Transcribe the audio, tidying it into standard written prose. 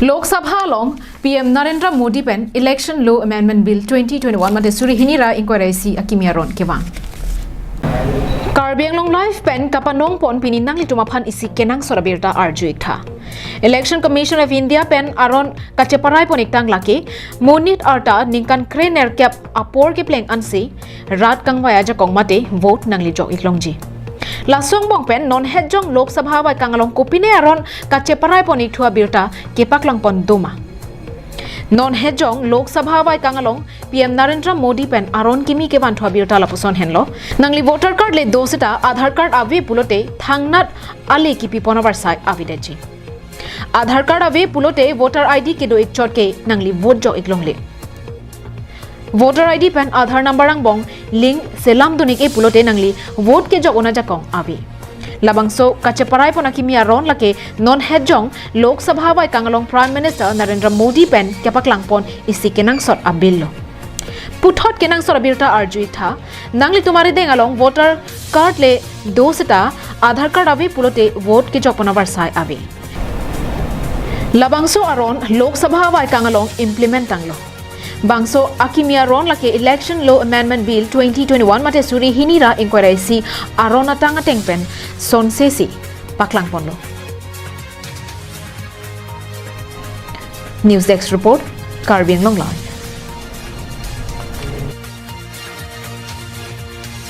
Lok Sabha long PM Narendra Modi pen Election Law Amendment Bill 2021 mate suri hinira inquiry si akimiaron kewang. Karbiang long life pen kapanong pon pininang litumapan isi kenang sorabirta arjuik tha. Election Commission of India pen aron kaceparai poniktang laki monit arta ningkan krener kap apor ke pleng ansi rat kang waya jakong mate vote nang lijok iklongji. Lasong bong pen non hejong Lok Sabha bai kangalong kupine aron kaceparai ponik thua birta kepak lang pon doma. Non hejong Lok Sabha bai kangalong PM Narendra Modi pen aron kimi ke ban thua birta lapuson henlo nangli voter card le dosita Aadhaar card ave pulote thangnat ale ki piponabar sai avideji. Aadhaar card ave pulote voter ID ke do ikchor ke nangli vote jo iklongle. Voter ID pen Aadhaar number ang bong link selam dunik e pulote nangli vote ke jog ona jakong avi. Labangso kaceparai ponakimi aron lake non hejong Lok Sabha bai kangalong Prime Minister Narendra Modi pen kepaklang pon isi kenang sot abillo. Puthot kenang sot abirta arjui tha nangli tumari dengalong voter card le dosita Aadhaar card avi pulote vote ke jog ponabar sai avi. Labangso aron Lok Sabha bai kangalong implement tanglo. Bangso akimia ron lake Election Law Amendment Bill 2021 mate suri hinira inquiry si arona tanga tengpen son sesi paklang ponlo. News Desk report Karbiang Longle.